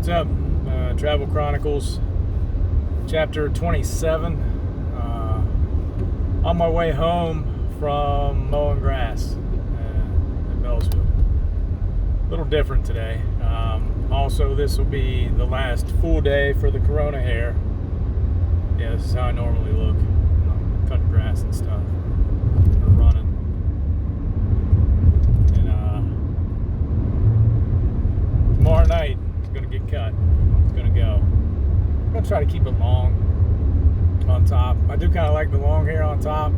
What's up? Travel Chronicles, chapter 27. On my way home from mowing grass in Beltsville. A little different today. Also, this will be the last full day for the Corona hair. Yeah, this is how I normally look. Cutting grass and stuff. Or running. And tomorrow night, it's going to get cut. It's going to go. I'm going to try to keep it long on top. I do kind of like the long hair on top,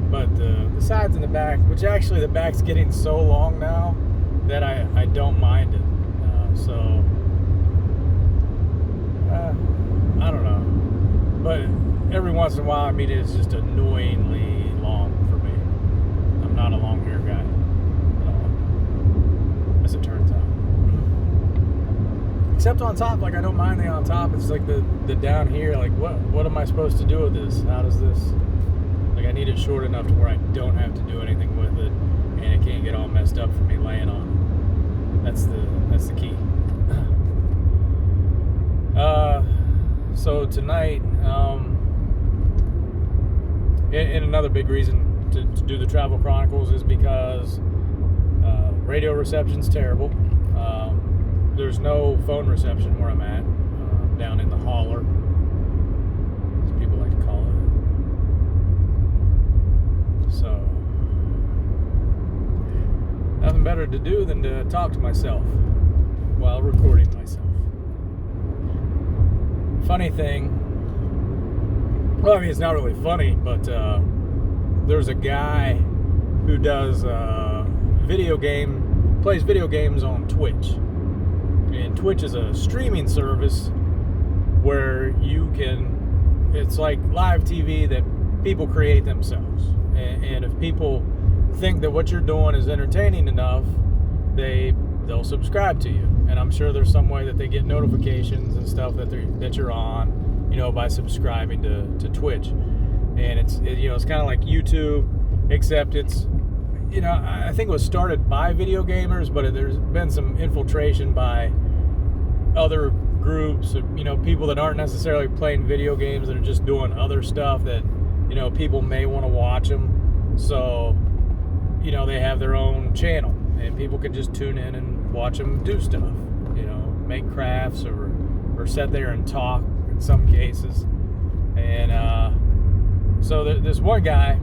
but the sides and the back, which actually the back's getting so long now that I don't mind it. I don't know. But every once in a while, I mean, it's just annoyingly long for me. I'm not a long hair guy at all, as it turns out. Except on top, like I don't mind the on top. It's like the down here, like what am I supposed to do with this? How does this, like I need it short enough to where I don't have to do anything with it and it can't get all messed up for me laying on it. That's the key. So tonight, and another big reason to do the Travel Chronicles is because radio reception's terrible. There's no phone reception where I'm at, down in the holler, as people like to call it. So, nothing better to do than to talk to myself while recording myself. Funny thing, well, I mean, it's not really funny, but there's a guy who does plays video games on Twitch. And Twitch is a streaming service where it's like live TV that people create themselves. And if people think that what you're doing is entertaining enough, they'll subscribe to you. And I'm sure there's some way that they get notifications and stuff that you're on, by subscribing to Twitch. And it's kind of like YouTube, except it's, I think it was started by video gamers, but there's been some infiltration by other groups, people that aren't necessarily playing video games, that are just doing other stuff that, people may want to watch them. So, they have their own channel and people can just tune in and watch them do stuff, make crafts or sit there and talk in some cases. And so this one guy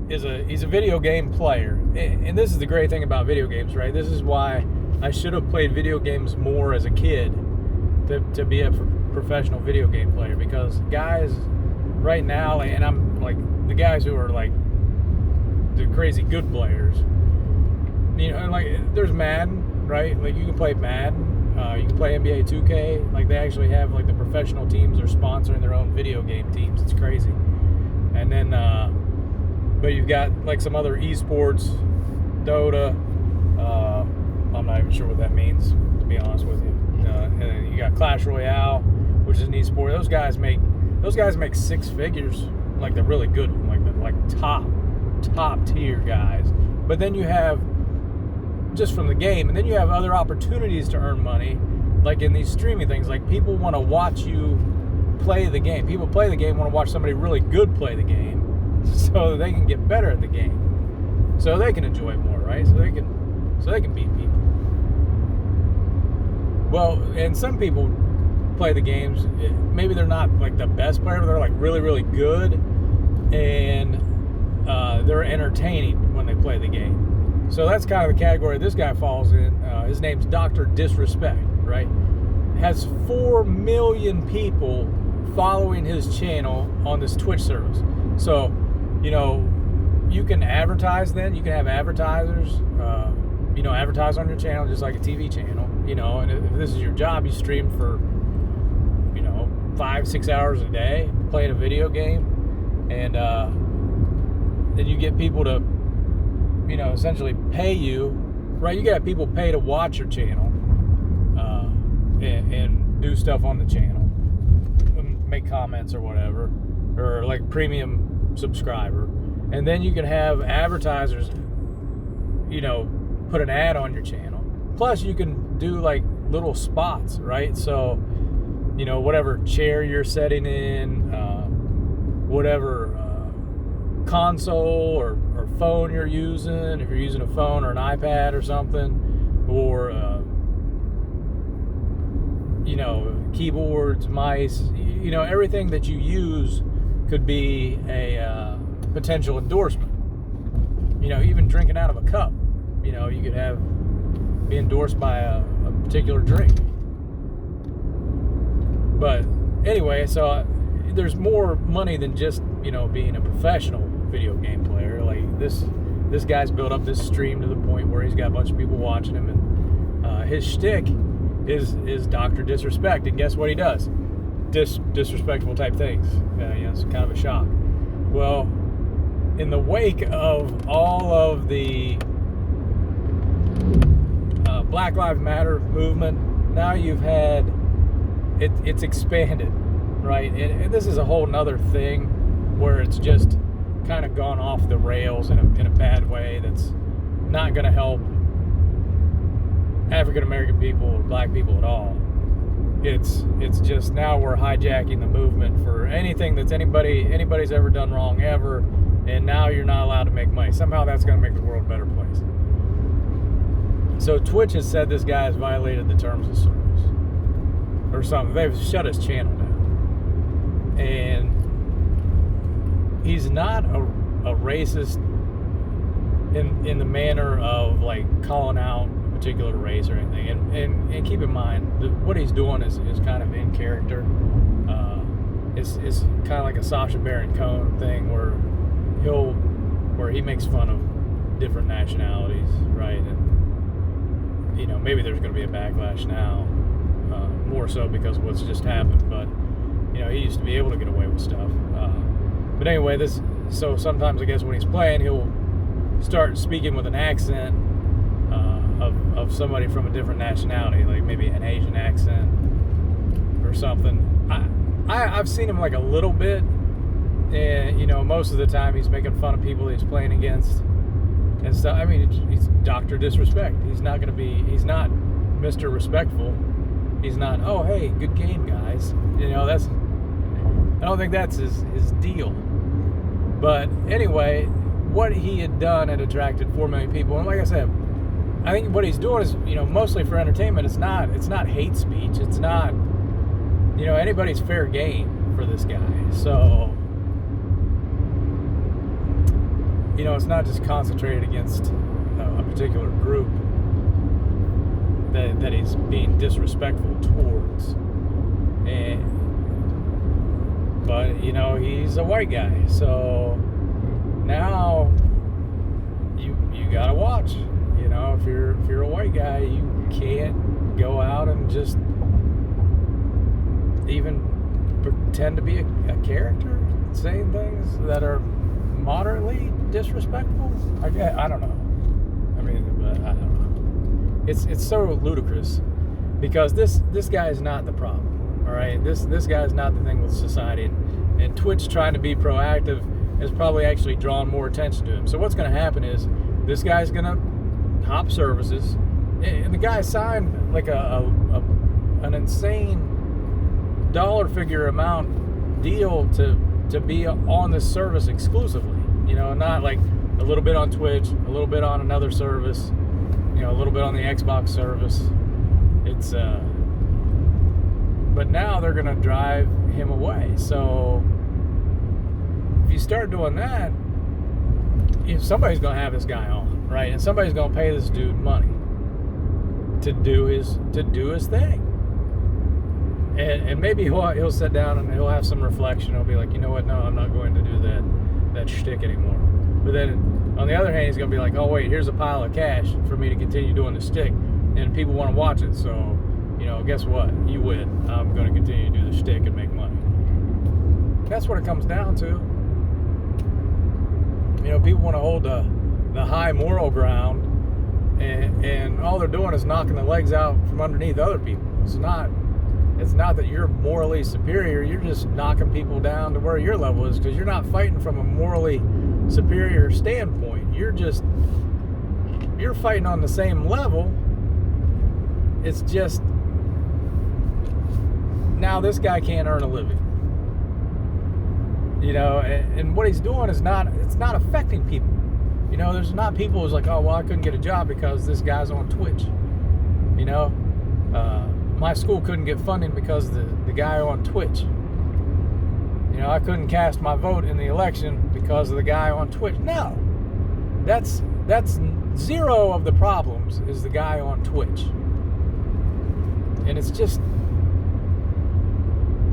he's a video game player, and this is the great thing about video games, right? This is why I should have played video games more as a kid to be a professional video game player, because guys right now, and I'm like the guys who are like the crazy good players, and like there's Madden, right? Like you can play Madden, you can play NBA 2K, like they actually have like the professional teams are sponsoring their own video game teams. It's crazy. And then but you've got like some other esports, Dota, I'm not even sure what that means, to be honest with you. And then you got Clash Royale, which is an esport. Those guys make six figures, like the really good one, like top tier guys. But then you have just from the game, and then you have other opportunities to earn money, like in these streaming things. Like people want to watch you play the game. People play the game, want to watch somebody really good play the game, so that they can get better at the game, so they can enjoy it more, right? So they can beat people. Well, and some people play the games, maybe they're not like the best player, but they're like really, really good, and they're entertaining when they play the game. So that's kind of the category this guy falls in. His name's Dr. Disrespect, right? Has 4 million people following his channel on this Twitch service. So, you can advertise then. You can have advertisers, advertise on your channel just like a TV channel, and if this is your job, you stream for, 5-6 hours a day playing a video game, and then you get people to, essentially pay you, right? You got people pay to watch your channel, and do stuff on the channel, make comments or whatever, or like premium subscriber. And then you can have advertisers, put an ad on your channel. Plus you can do like little spots, right? So, you know, whatever chair you're setting in, whatever console or phone you're using, if you're using a phone or an iPad or something, or you know, keyboards, mice, you know, everything that you use could be a potential endorsement. You know, even drinking out of a cup, you know, you could be endorsed by a particular drink. But anyway, so there's more money than just, you know, being a professional video game player. Like this guy's built up this stream to the point where he's got a bunch of people watching him, and his shtick is Dr. Disrespect. And guess what he does? Disrespectful type things. You know, it's kind of a shock. Well, in the wake of all of the Black Lives Matter movement, now you've had it's expanded, right? And this is a whole nother thing where it's just kind of gone off the rails in a bad way that's not going to help African American people or black people at all. It's just now we're hijacking the movement for anything that's anybody's ever done wrong ever, and now you're not allowed to make money. Somehow that's going to make the world a better place. So Twitch has said this guy has violated the terms of service or something. They've shut his channel down, and he's not a racist in the manner of like calling out a particular race or anything. And keep in mind that what he's doing is kind of in character. It's kind of like a Sacha Baron Cohen thing where he makes fun of different nationalities, right? And you know, maybe there's going to be a backlash now, more so because of what's just happened. But you know, he used to be able to get away with stuff. But anyway, so sometimes I guess when he's playing, he'll start speaking with an accent of somebody from a different nationality, like maybe an Asian accent or something. I've seen him like a little bit, and you know, most of the time he's making fun of people he's playing against and stuff. I mean, he's Dr. Disrespect. He's not Mr. Respectful. He's not, oh hey, good game guys. You know, I don't think that's his deal. But anyway, what he had done had attracted 4 million people, and like I said, I think what he's doing is, you know, mostly for entertainment. It's not hate speech. It's not, you know, anybody's fair game for this guy. So, you know, it's not just concentrated against a particular group that he's being disrespectful towards. But you know, he's a white guy, so now you gotta watch. You know, if you're a white guy, you can't go out and just even pretend to be a character saying things that are moderately disrespectful. I don't know. I mean, I don't know. It's so ludicrous because this guy is not the problem. All right, this guy is not the thing with society, and Twitch trying to be proactive has probably actually drawn more attention to him. So what's going to happen is this guy's going to hop services, and the guy signed like an insane dollar figure amount deal to be on this service exclusively. You know, not like a little bit on Twitch, a little bit on another service, you know, a little bit on the Xbox service. It's but now they're going to drive him away. So if you start doing that, somebody's going to have this guy on, right? And somebody's going to pay this dude money to do his thing. And maybe he'll sit down and he'll have some reflection. He'll be like, you know what? No, I'm not going to do that shtick anymore. But then on the other hand, he's going to be like, oh wait, here's a pile of cash for me to continue doing the shtick, and people want to watch it. So, you know, guess what? You win. I'm going to continue to do the shtick and make money. That's what it comes down to. You know, people want to hold the high moral ground, and all they're doing is knocking the legs out from underneath other people. It's not that you're morally superior. You're just knocking people down to where your level is, because you're not fighting from a morally superior standpoint. You're fighting on the same level. It's just now this guy can't earn a living. You know, and what he's doing is it's not affecting people. You know, there's not people who's like, oh, well, I couldn't get a job because this guy's on Twitch. You know, my school couldn't get funding because the guy on Twitch. You know, I couldn't cast my vote in the election because of the guy on Twitch. No, that's zero of the problems is the guy on Twitch. And it's just,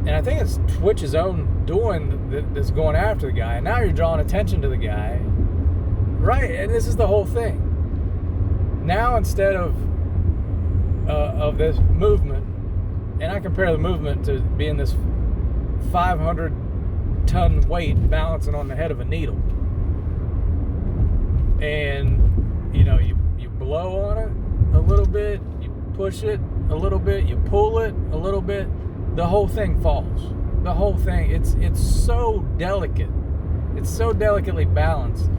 and I think it's Twitch's own doing that's going after the guy. And now you're drawing attention to the guy, right? And this is the whole thing. Now instead of this movement, and I compare the movement to being this 500-ton weight balancing on the head of a needle, and you know, you blow on it a little bit, you push it a little bit, you pull it a little bit, the whole thing falls. The whole thing, it's so delicate, it's so delicately balanced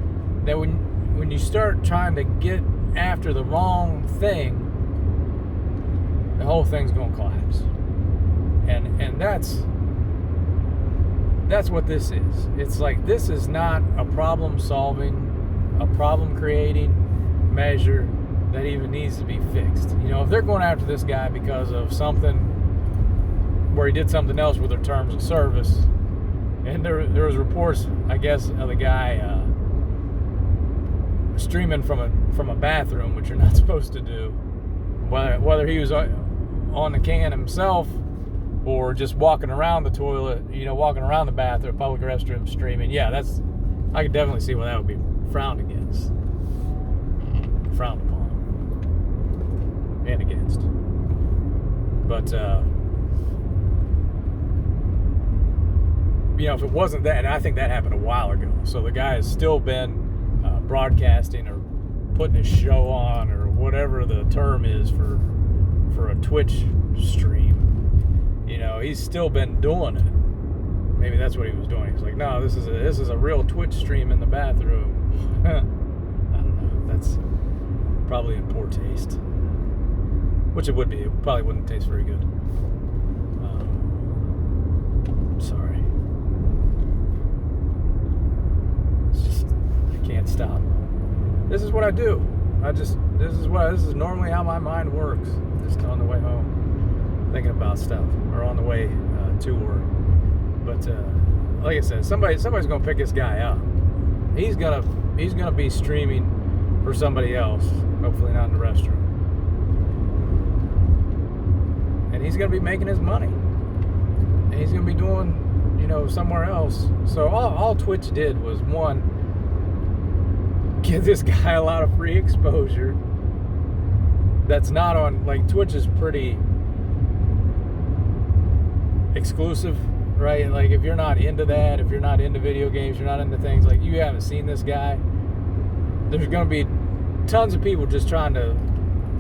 that when you start trying to get after the wrong thing, the whole thing's going to collapse. And that's what this is. It's like, this is not a problem solving, a problem creating measure that even needs to be fixed. You know, if they're going after this guy because of something where he did something else with their terms of service, and there was reports, I guess, of the guy streaming from a bathroom, which you're not supposed to do, whether he was on the can himself or just walking around the toilet, you know, walking around the bathroom, public restroom streaming. Yeah, I could definitely see why that would be frowned against, frowned upon, and against. But you know, if it wasn't that, and I think that happened a while ago, so the guy has still been broadcasting or putting his show on, or whatever the term is for a Twitch stream. You know, he's still been doing it. Maybe that's what he was doing. He's like, no, this is a real Twitch stream in the bathroom. I don't know. That's probably in poor taste, which it would be. It probably wouldn't taste very good. Sorry. It's just, I can't stop. This is what I do. This is normally how my mind works. Just on the way home, thinking about stuff, or on the way to work. But like I said, somebody's gonna pick this guy up. He's gonna be streaming for somebody else, hopefully not in the restroom, and he's gonna be making his money, and he's gonna be doing, you know, somewhere else. So all Twitch did was, one, give this guy a lot of free exposure that's not on, like, Twitch is pretty exclusive, right? Like, if you're not into that, if you're not into video games, you're not into things, like, you haven't seen this guy, there's going to be tons of people just trying to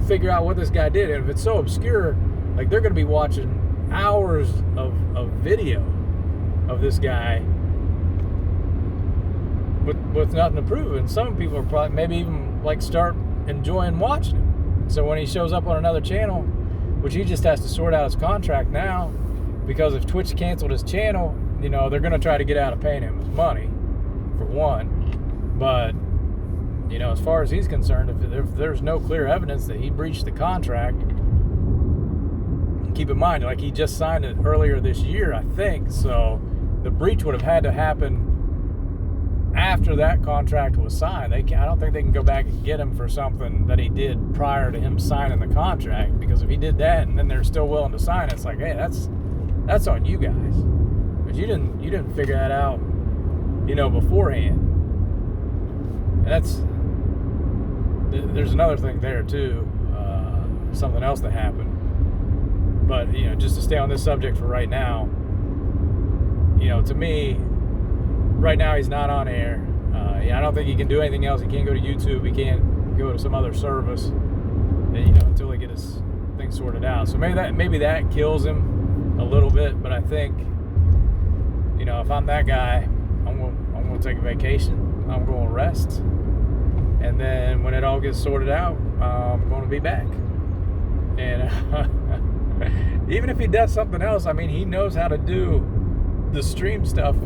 figure out what this guy did. And if it's so obscure, like, they're going to be watching hours of video of this guy with nothing to prove. And some people are probably maybe even like start enjoying watching him. So when he shows up on another channel, which he just has to sort out his contract now, because if Twitch canceled his channel, you know, they're going to try to get out of paying him his money, for one. But, you know, as far as he's concerned, if there's no clear evidence that he breached the contract, keep in mind, like, he just signed it earlier this year, I think, so the breach would have had to happen after that contract was signed. I don't think they can go back and get him for something that he did prior to him signing the contract, because if he did that and then they're still willing to sign it, it's like, hey, that's on you guys, but you didn't figure that out, you know, beforehand. And there's another thing there too, something else that happened. But, you know, just to stay on this subject for right now, you know, to me, right now he's not on air. I don't think he can do anything else. He can't go to YouTube. He can't go to some other service, and, you know, until he get his thing sorted out. So maybe that kills him a little bit. But I think, you know, if I'm that guy, I'm gonna take a vacation. I'm going to rest, and then when it all gets sorted out, I'm going to be back. And Even if he does something else, I mean, he knows how to do the stream stuff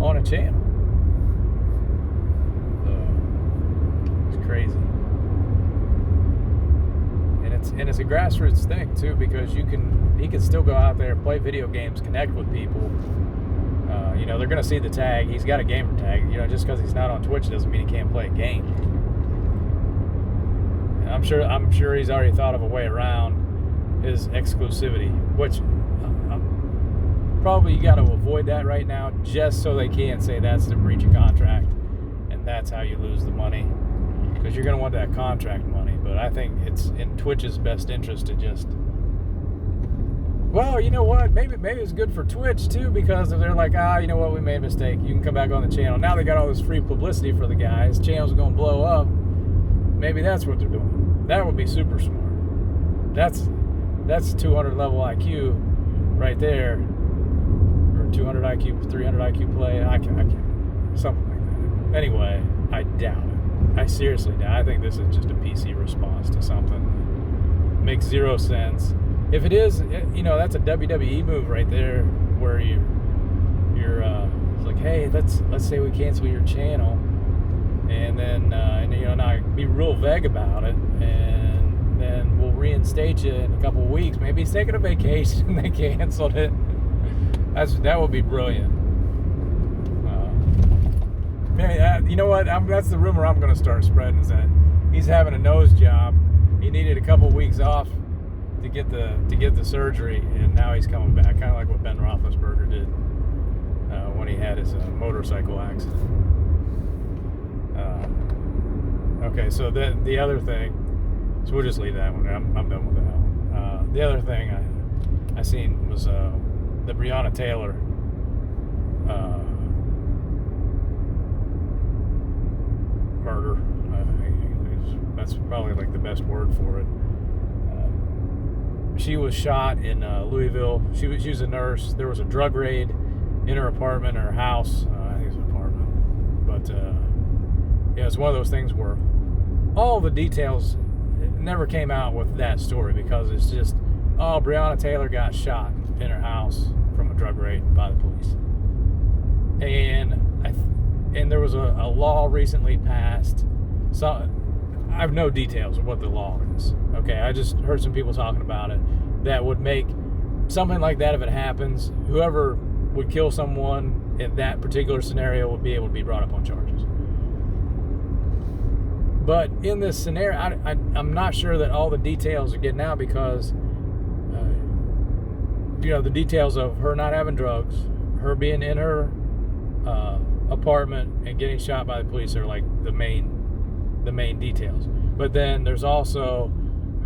on a channel. So, it's crazy. And it's a grassroots thing too, because he can still go out there, play video games, connect with people. They're going to see the tag. He's got a gamer tag. Just because he's not on Twitch doesn't mean he can't play a game. And I'm sure he's already thought of a way around his exclusivity, which probably you got to avoid that right now, just so they can't say that's the breach of contract, and that's how you lose the money, because you're going to want that contract money. But I think it's in Twitch's best interest to just, well, you know what? Maybe it's good for Twitch too, because if they're like, you know what, we made a mistake. You can come back on the channel. Now they got all this free publicity for the guy. His channel's going to blow up. Maybe that's what they're doing. That would be super smart. That's 200 level IQ right there, or 200 IQ, 300 IQ play. I can something like that. Anyway, I doubt it. I seriously doubt it. I think this is just a PC response to something that makes zero sense. If it is, that's a WWE move right there, where you're like, hey, let's say we cancel your channel, and then not be real vague about it, and then we'll reinstate you in a couple of weeks. Maybe he's taking a vacation and they canceled it. That would be brilliant. You know what? That's the rumor I'm going to start spreading, is that he's having a nose job. He needed a couple of weeks off to get the surgery, and now he's coming back, kind of like what Ben Roethlisberger did when he had his motorcycle accident. Okay, so the other thing, so we'll just leave that one. I'm done with that one. The other thing I seen was the Breonna Taylor murder. That's probably like the best word for it. She was shot in Louisville. She was a nurse. There was a drug raid in her apartment, or her house. I think it's an apartment. But it's one of those things where all the details never came out with that story, because it's just, Breonna Taylor got shot in her house from a drug raid by the police. And there was a law recently passed. So I have no details of what the law is. Okay, I just heard some people talking about it, that would make something like that, if it happens, whoever would kill someone in that particular scenario would be able to be brought up on charges. But in this scenario, I'm not sure that all the details are getting out, because the details of her not having drugs, her being in her apartment and getting shot by the police are like the main details. But then there's also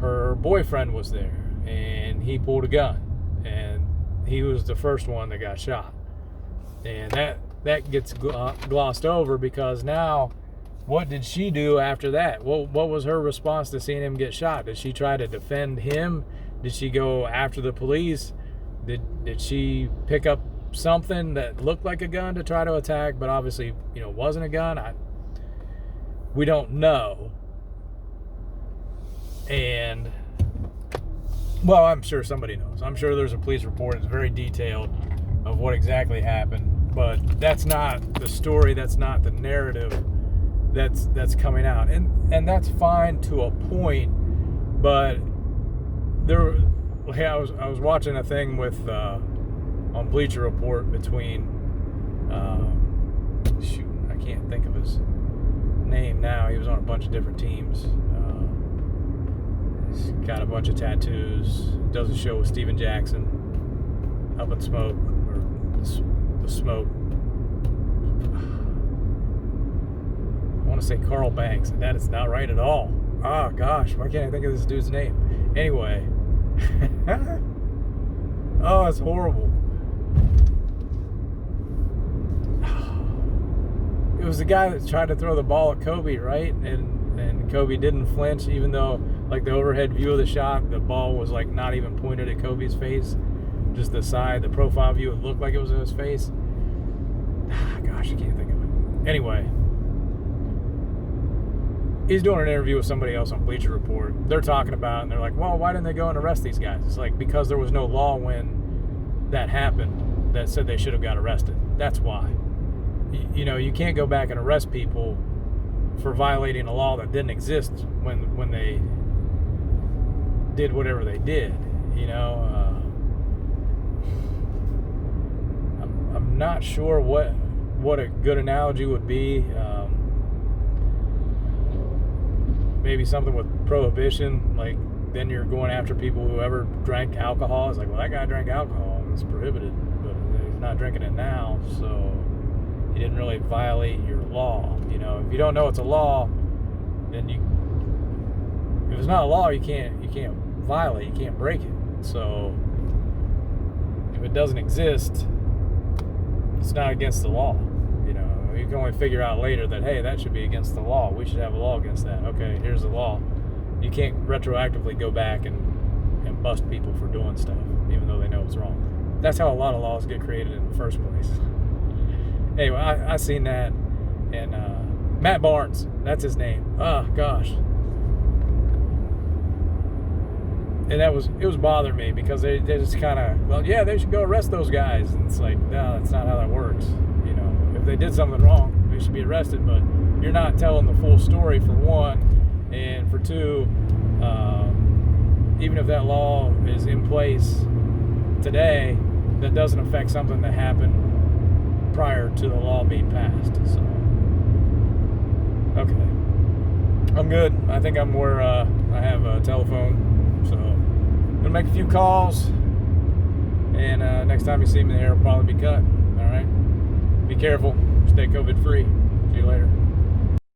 her boyfriend was there, and he pulled a gun, and he was the first one that got shot. And that gets glossed over, because now, what did she do after that? What was her response to seeing him get shot? Did she try to defend him? Did she go after the police? Did she pick up something that looked like a gun to try to attack, but obviously, wasn't a gun? We don't know. And, well, I'm sure somebody knows. I'm sure there's a police report. It's very detailed of what exactly happened. But that's not the story. That's not the narrative that's coming out. And that's fine to a point. But I was watching a thing with on Bleacher Report between I can't think of his name now. He was on a bunch of different teams. He's got a bunch of tattoos. Does a show with Steven Jackson, Up in Smoke, or the Smoke. I want to say Carl Banks, and that is not right at all. Oh gosh, why can't I think of this dude's name? Anyway, oh, it's horrible. It was the guy that tried to throw the ball at Kobe, right? And Kobe didn't flinch, even though, like, the overhead view of the shot, the ball was like not even pointed at Kobe's face, just the side, the profile view, it looked like it was in his face. Gosh, I can't think of it. Anyway, he's doing an interview with somebody else on Bleacher Report. They're talking about it, and they're like, well, why didn't they go and arrest these guys? It's like, because there was no law when that happened that said they should have got arrested. That's why. You know, you can't go back and arrest people for violating a law that didn't exist when they did whatever they did. You know, I'm not sure what a good analogy would be. Maybe something with prohibition, like then you're going after people who ever drank alcohol. It's like, well, that guy drank alcohol, it's prohibited, but he's not drinking it now, so he didn't really violate your law. You know, if you don't know it's a law, then if it's not a law, you can't violate, you can't break it. So if it doesn't exist, it's not against the law. You know, you can only figure out later that, hey, that should be against the law. We should have a law against that. Okay, here's the law. You can't retroactively go back and bust people for doing stuff, even though they know it's wrong. That's how a lot of laws get created in the first place. Anyway, I seen that, and Matt Barnes, that's his name. Oh gosh. And it was bothering me because they just kind of, well, yeah, they should go arrest those guys. And it's like, no, that's not how that works. You know, if they did something wrong, they should be arrested. But you're not telling the full story, for one, and for two, even if that law is in place today, that doesn't affect something that happened prior to the law being passed. So, okay, I'm good. I think I'm where I have a telephone. So, gonna make a few calls, and next time you see me there, it'll probably be cut. All right, be careful, stay COVID free. See you later.